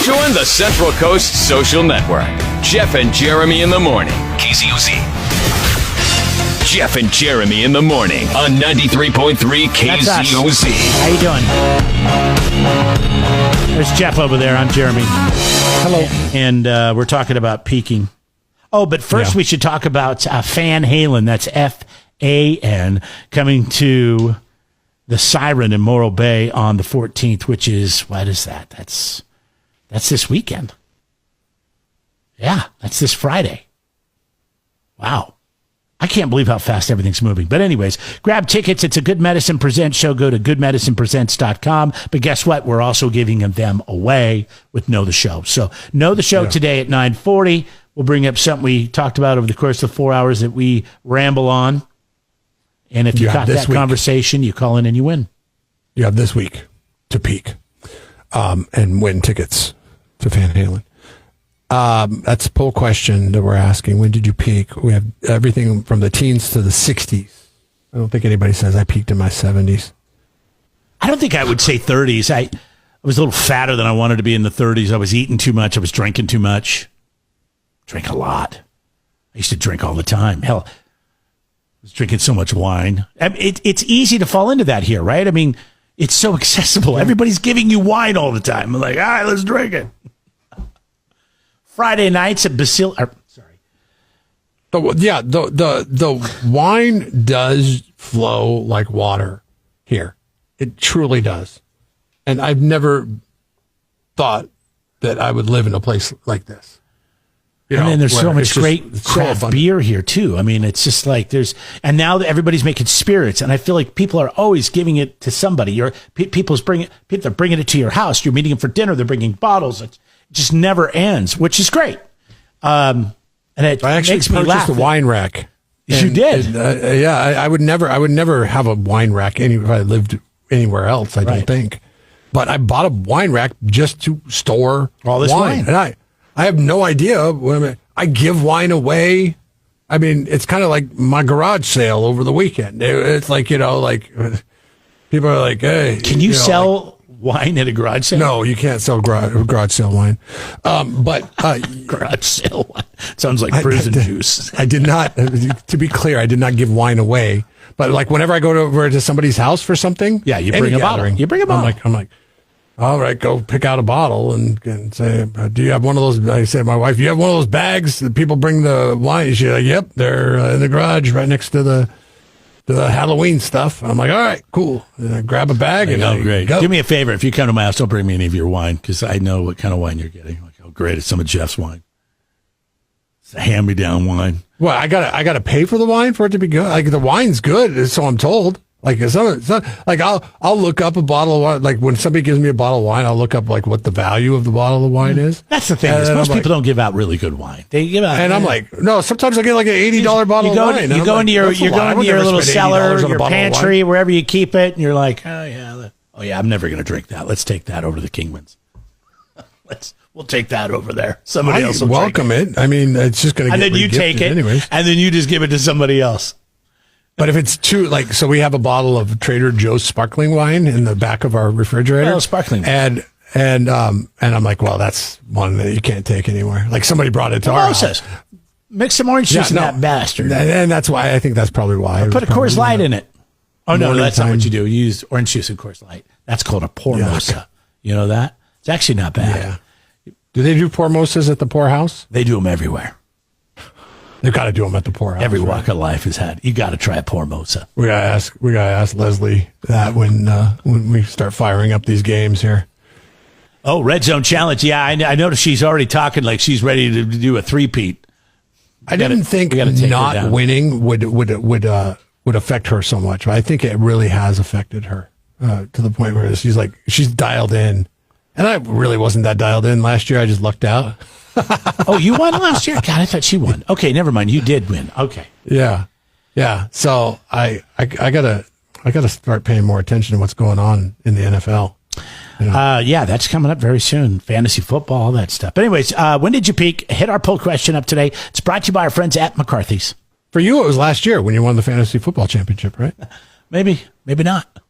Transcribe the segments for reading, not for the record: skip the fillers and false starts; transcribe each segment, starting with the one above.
Join the Central Coast Social Network. Jeff and Jeremy in the morning. KZOZ. Jeff and Jeremy in the morning on 93.3 KZOZ. How you doing? There's Jeff over there. I'm Jeremy. Hello. And we're talking about peaking. Oh, but first we should talk about Van Halen. That's F-A-N, coming to the Siren in Morro Bay on the 14th, which is, what is that? That's this weekend. Yeah, that's this Friday. Wow. I can't believe how fast everything's moving. But anyways, grab tickets. It's a Good Medicine Presents show. Go to goodmedicinepresents.com. But guess what? We're also giving them away with Know the Show. So Know the Show today at 9:40. We'll bring up something we talked about over the course of 4 hours that we ramble on. And if you caught that conversation, you call in and you win. You have this week to peak and win tickets to Van Halen. That's a poll question that we're asking. When did you peak? We have everything from the teens to the 60s. I don't think anybody says I peaked in my 70s. I don't think I would say 30s. I was a little fatter than I wanted to be in the 30s. I was eating too much. I was drinking too much. Drink a lot. I used to drink all the time. Hell, I was drinking so much wine. I mean, it's easy to fall into that here, right? I mean, it's so accessible. Everybody's giving you wine all the time. I'm like, all right, let's drink it. Friday nights at the wine does flow like water here. It truly does. And I've never thought that I would live in a place like this. And then there's so much great craft beer here too. I mean, it's just like and now that everybody's making spirits, and I feel like people are always giving it to somebody. People are bringing it to your house. You're meeting them for dinner. They're bringing bottles. It just never ends, which is great. And it I actually makes me purchased laugh. a wine rack. You did? I would never have a wine rack if I lived anywhere else. I don't think. But I bought a wine rack just to store all this wine. And I have no idea. I give wine away. I mean, it's kind of like my garage sale over the weekend. It's like, people are like, hey. Can you sell wine at a garage sale? No, you can't sell garage sale wine. But garage sale wine. Sounds like prison juice. I did not, to be clear, I did not give wine away. But like whenever I go over to somebody's house for something. Yeah, you bring a bottle. You bring a bottle. I'm like, all right, go pick out a bottle and say, do you have one of those? I said to my wife, do you have one of those bags that people bring the wine? She's like, yep, they're in the garage right next to the Halloween stuff. And I'm like, all right, cool. And I grab a bag and great. Go. Do me a favor. If you come to my house, don't bring me any of your wine because I know what kind of wine you're getting. Like, oh, great. It's some of Jeff's wine. It's a hand-me-down wine. Well, I gotta pay for the wine for it to be good. Like the wine's good, so I'm told. Like it's not like I'll look up a bottle of wine. Like when somebody gives me a bottle of wine, I'll look up like what the value of the bottle of wine is. That's the thing. Is most people don't give out really good wine. They give out, and I'm like, no. Sometimes I get like an $80 bottle of wine. You go into your little cellar, your pantry, wherever you keep it, and you're like, oh yeah, I'm never going to drink that. Let's take that over to Kingman's. We'll take that over there. Somebody else will welcome it. I mean, it's just going to get and then you take it, anyways. And then you just give it to somebody else. But if it's too, so we have a bottle of Trader Joe's sparkling wine in the back of our refrigerator. Oh, sparkling wine. And I'm like, well, that's one that you can't take anywhere. Like somebody brought it to our house. Mix some orange juice in that bastard. And that's why, I think that's probably why. Put a Coors Light in it. Oh, no, that's not what you do. You use orange juice and Coors Light. That's called a Pormosa. You know that? It's actually not bad. Yeah. Do they do Pormosas at the poorhouse? They do them everywhere. They've got to do them at the poorhouse. Every walk of life has had. You got to try a Pormosa. We gotta ask Leslie that when we start firing up these games here. Oh, Red Zone Challenge. Yeah, I noticed she's already talking like she's ready to do a three-peat. I didn't think not winning would affect her so much. But I think it really has affected her to the point where she's dialed in. And I really wasn't that dialed in last year. I just lucked out. Oh, you won last year? God, I thought she won. Okay, never mind. You did win. Okay. Yeah. So I gotta start paying more attention to what's going on in the NFL. Yeah, that's coming up very soon. Fantasy football, all that stuff. But anyways, when did you peak? Hit our poll question up today. It's brought to you by our friends at McCarthy's. For you, it was last year when you won the fantasy football championship, right? Maybe not.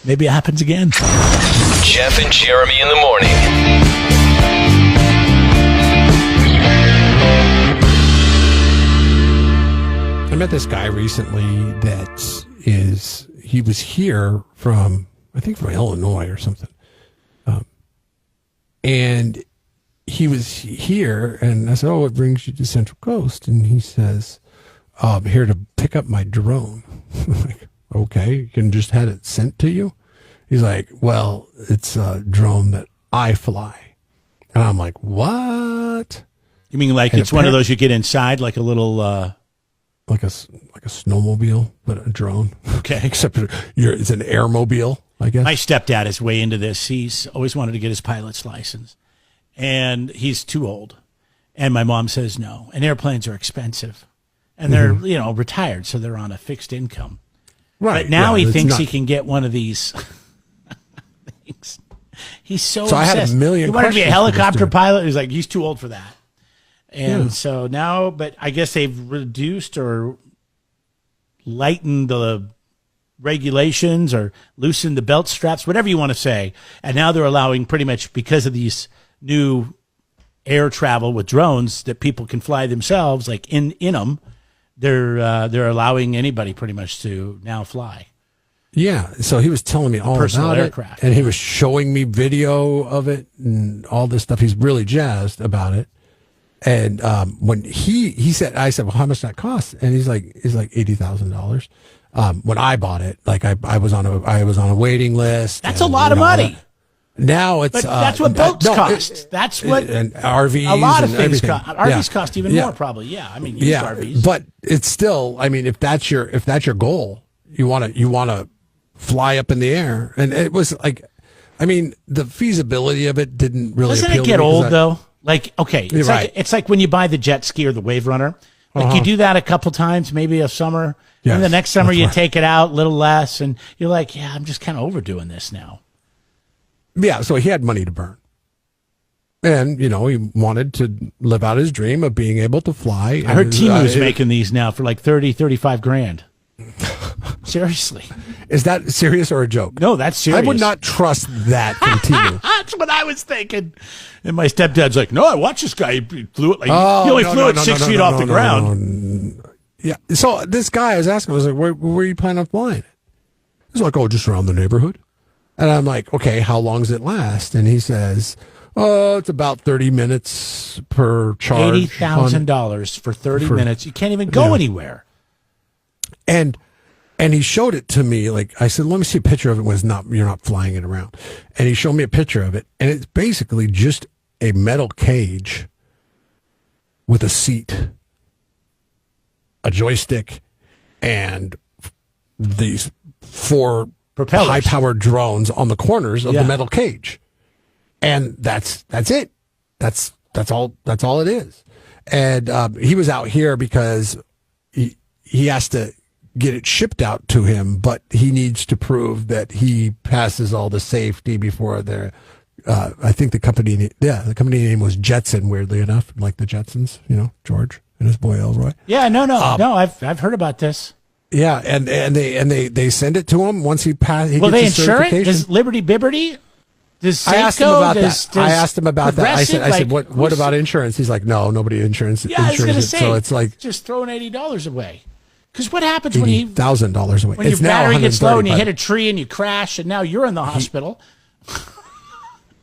Maybe it happens again. Jeff and Jeremy in the morning. this guy recently he was here from Illinois or something. And he was here, and I said, "Oh, what brings you to Central Coast?" And he says, "I'm here to pick up my drone." I'm like, "Okay, you can just have it sent to you?" He's like, "Well, it's a drone that I fly." And I'm like, "What?" You mean like it's one of those you get inside, like a little... like a snowmobile, but a drone. Okay. Except it's an airmobile, I guess. My stepdad is way into this. He's always wanted to get his pilot's license, and he's too old. And my mom says no. And airplanes are expensive, and they're retired, so they're on a fixed income. Right. But now he thinks he can get one of these things. He's so obsessed. I had a million. He wanted to be a helicopter pilot. He's like, he's too old for that. And so now, but I guess they've reduced or lightened the regulations or loosened the belt straps, whatever you want to say. And now they're allowing, pretty much because of these new air travel with drones, that people can fly themselves, like in them. They're allowing anybody pretty much to now fly. Yeah, so he was telling me all personal about aircraft, it, and he was showing me video of it and all this stuff. He's really jazzed about it. And when he said, I said, "Well, how much that cost?" And he's like $80,000. When I bought it, like I was on a waiting list. That's a lot of money. Now it's but that's what boats cost. That's what and RVs. A lot of and things everything. cost. RVs cost even more, probably. Yeah, I mean, used RVs. But it's still. I mean, if that's your goal, you want to fly up in the air, and it was like, I mean, the feasibility of it didn't really. Doesn't appeal it get to me old though? Like, okay, it's like when you buy the jet ski or the wave runner. Like you do that a couple times, maybe a summer, and the next summer you take it out a little less, and you're like, yeah, I'm just kind of overdoing this now. Yeah, so he had money to burn. And, he wanted to live out his dream of being able to fly. I heard Timu's making these now for like 30, 35 grand. Seriously. Is that serious or a joke? No, that's serious. I would not trust that from Timu. That's what I was thinking. And my stepdad's like, "No, I watched this guy. He flew it like he only flew it 6 feet off the ground." Yeah. So this guy, I was asking, I was like, where are you planning on flying? He's like, "Oh, just around the neighborhood." And I'm like, "Okay, how long does it last?" And he says, "Oh, it's about 30 minutes per charge." $80,000 for 30 minutes. You can't even go anywhere. And he showed it to me. Like I said, "Let me see a picture of it when you're not flying it around." And he showed me a picture of it, and it's basically just a metal cage with a seat, a joystick, and these 4 propellers, high-powered drones on the corners of the metal cage, and that's it. That's all it is. And he was out here because he has to get it shipped out to him, but he needs to prove that he passes all the safety before they're. I think the company name was Jetson. Weirdly enough, like the Jetsons, George and his boy Elroy. Yeah, no. I've heard about this. Yeah, and they send it to him once he passes. Will they insure it? Does Liberty Bibberty? Does Safeco? I asked him about that. I asked him about that. I said, what about insurance? He's like, no, nobody insures it. Yeah, I was going to say, so it's like just throwing $80 away. Because what happens when $80,000 away? When your battery gets low and you hit a tree and you crash and now you're in the hospital.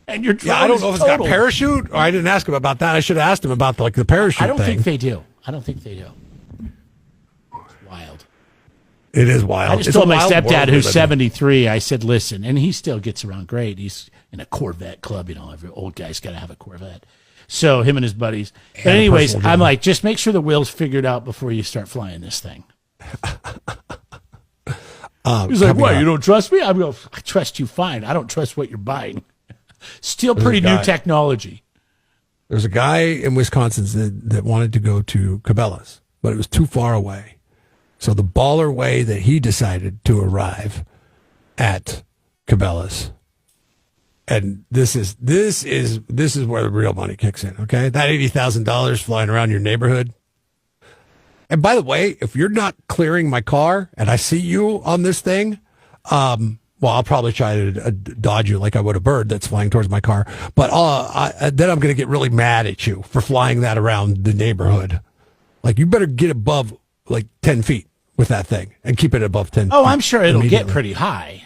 And your drone I don't know if it's got a totaled. parachute. Or I didn't ask him about that. I should have asked him about the parachute. I don't thing. think they do. It's wild. It is wild. I just told my stepdad, who's 73, I said, "Listen," and he still gets around great. He's in a Corvette club. Every old guy's got to have a Corvette. So him and his buddies. But anyways, I'm like, just make sure the wheel's figured out before you start flying this thing. He's like, "What? You don't trust me?" I'm going, "I trust you fine. I don't trust what you're buying." Still pretty new technology. There's a guy in Wisconsin that wanted to go to Cabela's, but it was too far away. So the baller way that he decided to arrive at Cabela's, and this is where the real money kicks in. Okay, that $80,000 flying around your neighborhood. And by the way, if you're not clearing my car and I see you on this thing, well, I'll probably try to dodge you like I would a bird that's flying towards my car. But then I'm going to get really mad at you for flying that around the neighborhood. Like, you better get above like 10 feet. with that thing and keep it above 10. Oh, I'm sure it'll get immediately. pretty high.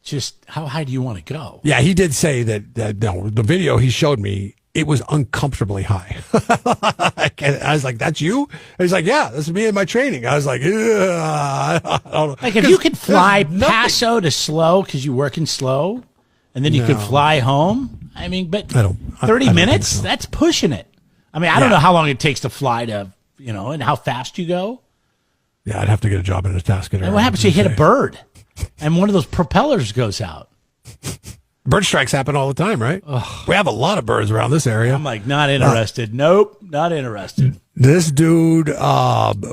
Just how high do you want to go? Yeah, he did say that no, the video he showed me, it was uncomfortably high. I was like, that's you? And he's like, yeah, that's me in my training. I was like, I don't know. Like if you could fly there's nothing- Paso to slow because you work in slow, and then you could fly home. I mean, but 30 minutes, so. that's pushing it. I mean, I don't know how long it takes to fly to, and how fast you go. Yeah, I'd have to get a job in a task. And what happens if you hit a bird and one of those propellers goes out? Bird strikes happen all the time, right? Ugh. We have a lot of birds around this area. I'm like, not interested. Nope, not interested. This dude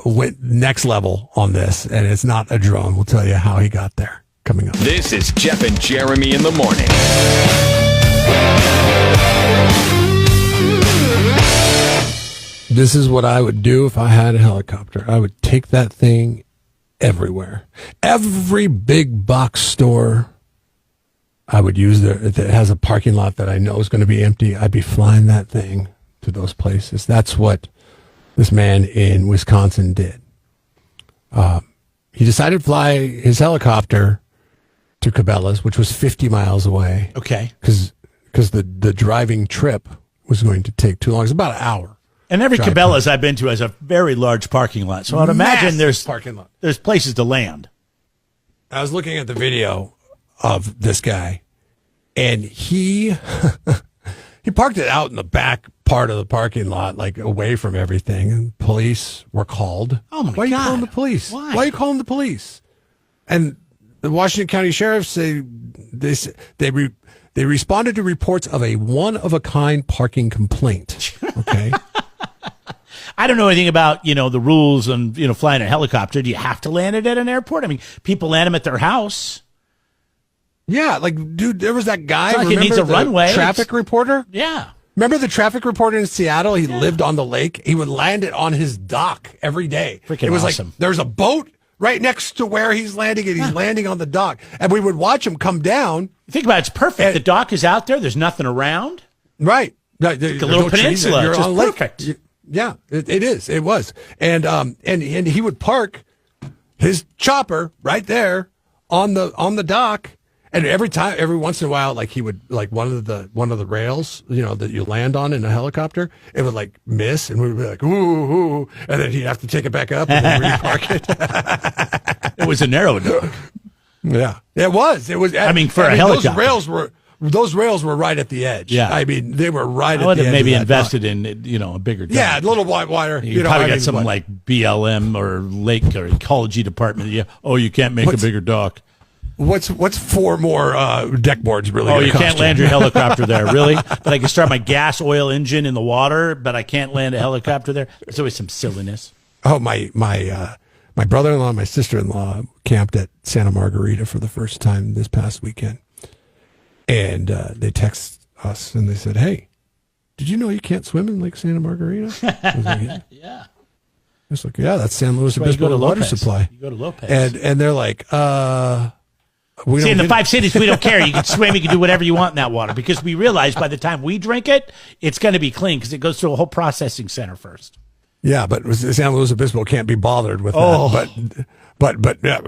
went next level on this, and it's not a drone. We'll tell you how he got there coming up. This is Jeff and Jeremy in the morning. This is what I would do if I had a helicopter. I would take that thing everywhere. Every big box store I would use that has a parking lot that I know is going to be empty. I'd be flying that thing to those places. That's what this man in Wisconsin did. He decided to fly his helicopter to Cabela's, which was 50 miles away. Okay. Because the driving trip was going to take too long. It's about an hour. And every Drive Cabela's I've been to has a very large parking lot. So I'd imagine Massive parking lot. there's places to land. I was looking at the video of this guy, and he he parked it out in the back part of the parking lot, like away from everything. And police were called. Oh my God! Why are you calling the police? Why are you calling the police? And the Washington County Sheriff say they responded to reports of a one-of-a-kind parking complaint. Okay. I don't know anything about, the rules on, flying a helicopter. Do you have to land it at an airport? I mean, people land them at their house. Yeah, like, dude, there was that guy. It's not like it needs a runway. Traffic reporter? Yeah. Remember the traffic reporter in Seattle? He lived on the lake. He would land it on his dock every day. Freaking it was awesome. Like there's a boat right next to where he's landing, and he's landing on the dock. And we would watch him come down. Think about it. It's perfect. The dock is out there. There's nothing around. Right. Like a little peninsula. It's just perfect. Yeah, it is. It was. And he would park his chopper right there on the dock. And every once in a while, like he would, like one of the rails, that you land on in a helicopter, it would like miss, and we would be like, ooh, and then he'd have to take it back up and then repark it. It was a narrow dock. Yeah, it was. It was. I mean, for a helicopter, those rails were right at the edge. Yeah, I mean, they were right. I would have maybe invested dock. in a bigger dock. Yeah, a little wider. You probably got something like BLM or Lake or Ecology Department. Yeah. Oh, you can't make a bigger dock. What's 4 more deck boards really? Oh, you can't land your helicopter there, really? But I can start my gas oil engine in the water, but I can't land a helicopter there. There's always some silliness. Oh, my brother-in-law and my sister-in-law camped at Santa Margarita for the first time this past weekend, and they text us and they said, "Hey, did you know you can't swim in Lake Santa Margarita?" I was like, yeah. Yeah. I was like, yeah, that's San Luis Obispo water supply. You go to Lopez. And they're like, See, in the 5 cities, we don't care. You can swim, you can do whatever you want in that water, because we realize by the time we drink it, it's going to be clean because it goes through a whole processing center first. Yeah, but San Luis Obispo can't be bothered with that. But yeah,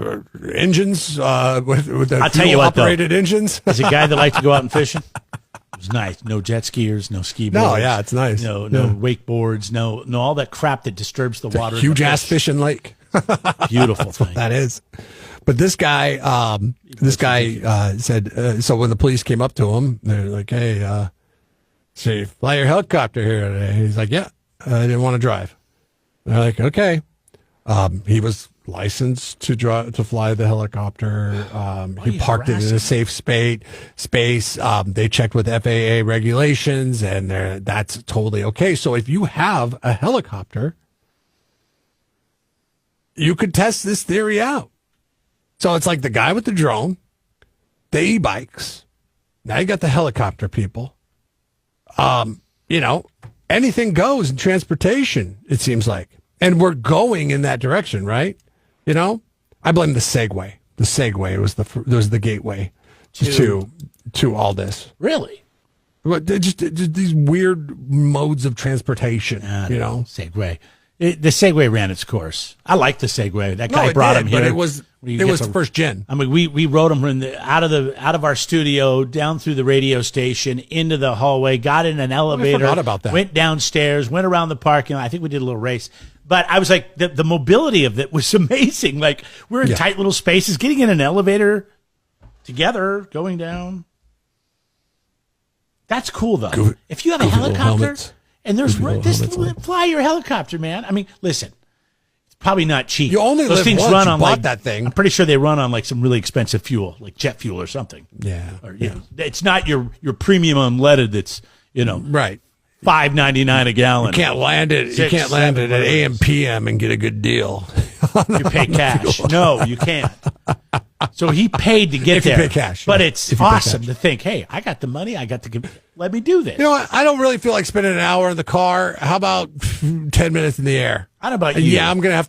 engines with the I'll tell you what, operated engines. As a guy that likes to go out and fishing, it was nice. No jet skiers, no ski boards. No, yeah, it's nice. No wakeboards, no all that crap that disturbs the water. Huge ass fishing lake. Beautiful thing. That is. But this guy said, so when the police came up to him, they're like, "Hey, so you fly your helicopter here today?" He's like, "Yeah, I didn't want to drive." They're like, "Okay." He was licensed to fly the helicopter. He parked it in a safe space. They checked with FAA regulations, and that's totally okay. So if you have a helicopter, you could test this theory out. So it's like the guy with the drone, the e-bikes. Now you got the helicopter people. Anything goes in transportation, it seems like. And we're going in that direction, right? I blame the Segway. The Segway was the gateway to all this. Really? Just these weird modes of transportation, Segway. The Segway ran its course. I like the Segway. That guy it brought did, him here. but it was first gen. I mean, we rode him out of our studio down through the radio station into the hallway. Got in an elevator. I forgot about that. Went downstairs. Went around the parking lot. I think we did a little race. But I was like, the mobility of it was amazing. Like we're in tight little spaces, getting in an elevator together, going down. That's cool though. If you have a helicopter. And just fly your helicopter, man. I mean, listen, it's probably not cheap. You only Those live things once. run You on bought that thing. I'm pretty sure they run on like some really expensive fuel, like jet fuel or something. Yeah. Or, you know, it's not your premium unleaded. That's right. $5.99 a gallon. You can't land it. You can't land it at AM PM and get a good deal. You pay cash. No, you can't. So he paid to get there. You pay cash, but it's awesome to think, hey, I got the money. I got to let me do this. You know what? I don't really feel like spending an hour in the car. How about 10 minutes in the air? I don't know about you. Yeah, I'm gonna have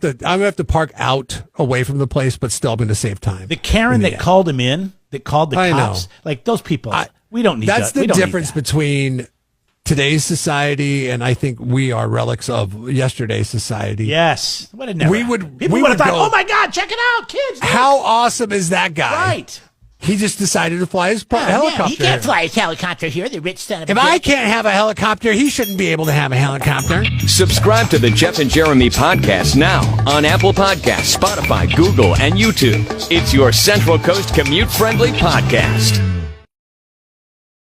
to park out away from the place, but still I'm gonna save time. The Karen that called him in, that called the cops, like those people, we don't need that. That's the difference between today's society, and I think we are relics of yesterday's society. Yes. What People would have thought, oh my God, check it out, kids. Look. How awesome is that guy? Right. He just decided to fly his helicopter. Yeah, he can't fly his helicopter here, the rich son of a If I can't have a helicopter, he shouldn't be able to have a helicopter. Subscribe to the Jeff and Jeremy podcast now on Apple Podcasts, Spotify, Google, and YouTube. It's your Central Coast commute-friendly podcast.